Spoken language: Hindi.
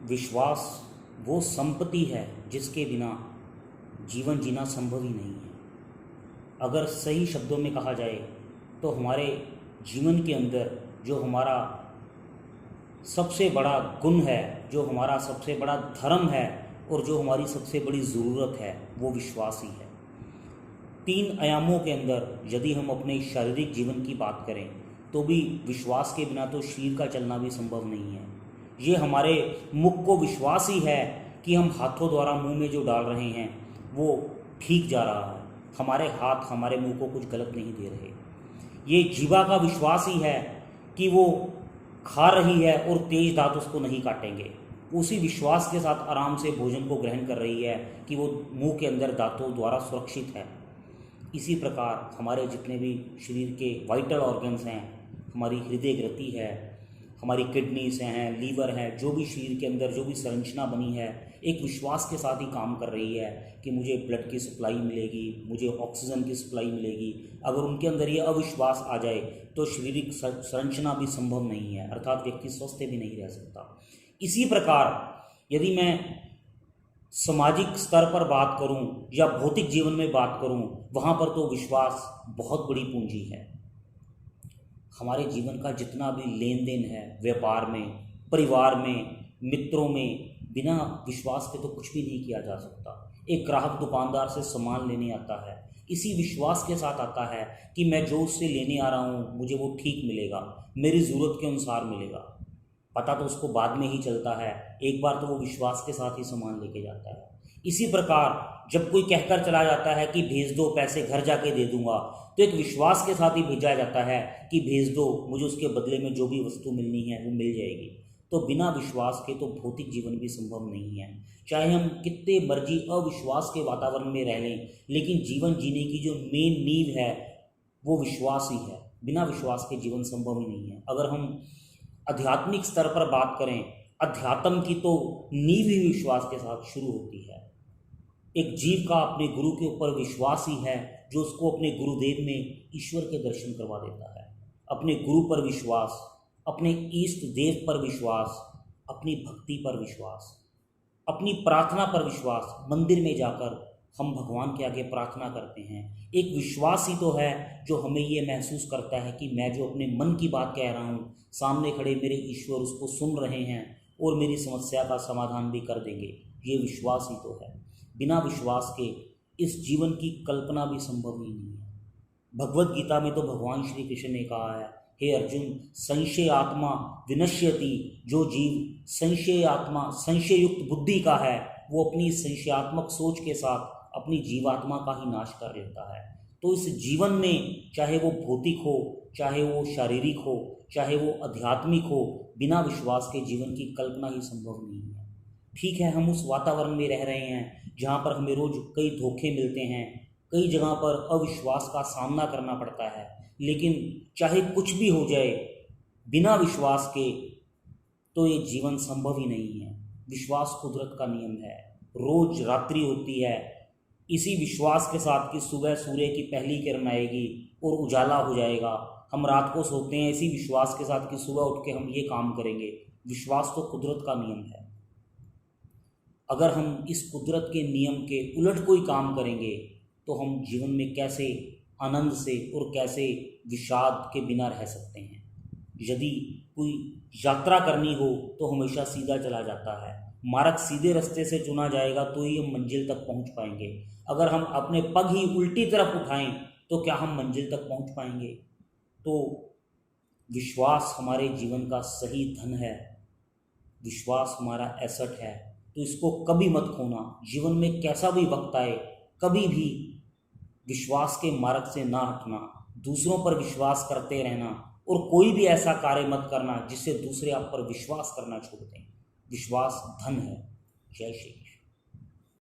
विश्वास वो संपत्ति है जिसके बिना जीवन जीना संभव ही नहीं है। अगर सही शब्दों में कहा जाए तो हमारे जीवन के अंदर जो हमारा सबसे बड़ा गुण है, जो हमारा सबसे बड़ा धर्म है और जो हमारी सबसे बड़ी ज़रूरत है, वो विश्वास ही है। 3 आयामों के अंदर यदि हम अपने शारीरिक जीवन की बात करें तो भी विश्वास के बिना तो शरीर का चलना भी संभव नहीं है। ये हमारे मुख को विश्वास ही है कि हम हाथों द्वारा मुंह में जो डाल रहे हैं वो ठीक जा रहा है। हमारे हाथ हमारे मुंह को कुछ गलत नहीं दे रहे। ये जीवा का विश्वास ही है कि वो खा रही है और तेज दांत उसको नहीं काटेंगे। उसी विश्वास के साथ आराम से भोजन को ग्रहण कर रही है कि वो मुंह के अंदर दांतों द्वारा सुरक्षित है। इसी प्रकार हमारे जितने भी शरीर के वाइटल ऑर्गन्स हैं, हमारी हृदय गति है, हमारी किडनीज हैं, लीवर है, जो भी शरीर के अंदर जो भी संरचना बनी है, एक विश्वास के साथ ही काम कर रही है कि मुझे ब्लड की सप्लाई मिलेगी, मुझे ऑक्सीजन की सप्लाई मिलेगी। अगर उनके अंदर ये अविश्वास आ जाए तो शारीरिक संरचना भी संभव नहीं है, अर्थात व्यक्ति स्वस्थ भी नहीं रह सकता। इसी प्रकार यदि मैं सामाजिक स्तर पर बात करूं या भौतिक जीवन में बात करूं, वहां पर तो विश्वास बहुत बड़ी पूंजी है। हमारे जीवन का जितना भी लेन देन है, व्यापार में, परिवार में, मित्रों में, बिना विश्वास के तो कुछ भी नहीं किया जा सकता। एक ग्राहक दुकानदार से सामान लेने आता है, इसी विश्वास के साथ आता है कि मैं जो उससे लेने आ रहा हूँ मुझे वो ठीक मिलेगा, मेरी ज़रूरत के अनुसार मिलेगा। पता तो उसको बाद में ही चलता है, एक बार तो वो विश्वास के साथ ही सामान लेके जाता है। इसी प्रकार जब कोई कहकर चला जाता है कि भेज दो, पैसे घर जाके दे दूंगा, तो एक विश्वास के साथ ही भेजा जाता है कि भेज दो, मुझे उसके बदले में जो भी वस्तु मिलनी है वो मिल जाएगी। तो बिना विश्वास के तो भौतिक जीवन भी संभव नहीं है। चाहे हम कितने मर्जी अविश्वास के वातावरण में रह लें, लेकिन जीवन जीने की जो मेन नींव है वो विश्वास ही है। बिना विश्वास के जीवन संभव ही नहीं है। अगर हम आध्यात्मिक स्तर पर बात करें, अध्यात्म की तो नींव ही विश्वास के साथ शुरू होती है। एक जीव का अपने गुरु के ऊपर विश्वास ही है जो उसको अपने गुरुदेव में ईश्वर के दर्शन करवा देता है। अपने गुरु पर विश्वास, अपने इष्ट देव पर विश्वास, अपनी भक्ति पर विश्वास, अपनी प्रार्थना पर विश्वास। मंदिर में जाकर हम भगवान के आगे प्रार्थना करते हैं, एक विश्वास ही तो है जो हमें ये महसूस करता है कि मैं जो अपने मन की बात कह रहा हूँ, सामने खड़े मेरे ईश्वर उसको सुन रहे हैं और मेरी समस्या का समाधान भी कर देंगे। ये विश्वास ही तो है। बिना विश्वास के इस जीवन की कल्पना भी संभव ही नहीं है। भगवत गीता में तो भगवान श्री कृष्ण ने कहा है, हे अर्जुन, संशय आत्मा विनश्यति। जो जीव संशय आत्मा, संशय युक्त बुद्धि का है, वो अपनी संशयात्मक सोच के साथ अपनी जीवात्मा का ही नाश कर लेता है। तो इस जीवन में चाहे वो भौतिक हो, चाहे वो शारीरिक हो, चाहे वो आध्यात्मिक हो, बिना विश्वास के जीवन की कल्पना ही संभव नहीं है। ठीक है, हम उस वातावरण में रह रहे हैं जहाँ पर हमें रोज कई धोखे मिलते हैं, कई जगह पर अविश्वास का सामना करना पड़ता है, लेकिन चाहे कुछ भी हो जाए, बिना विश्वास के तो ये जीवन संभव ही नहीं है। विश्वास कुदरत का नियम है। रोज रात्रि होती है इसी विश्वास के साथ कि सुबह सूर्य की पहली किरण आएगी और उजाला हो जाएगा। हम रात को सोते हैं इसी विश्वास के साथ कि सुबह उठ के हम ये काम करेंगे। विश्वास तो कुदरत का नियम है। अगर हम इस कुदरत के नियम के उलट कोई काम करेंगे तो हम जीवन में कैसे आनंद से और कैसे विषाद के बिना रह सकते हैं। यदि कोई यात्रा करनी हो तो हमेशा सीधा चला जाता है। मार्ग सीधे रास्ते से चुना जाएगा तो ही हम मंजिल तक पहुंच पाएंगे। अगर हम अपने पग ही उल्टी तरफ उठाएं तो क्या हम मंजिल तक पहुंच पाएंगे। तो विश्वास हमारे जीवन का सही धन है। विश्वास हमारा एसेट है, तो इसको कभी मत खोना। जीवन में कैसा भी वक्त आए, कभी भी विश्वास के मार्ग से ना हटना, दूसरों पर विश्वास करते रहना और कोई भी ऐसा कार्य मत करना जिससे दूसरे आप पर विश्वास करना छोड़ दें। विश्वास धन है। जय श्री कृष्ण।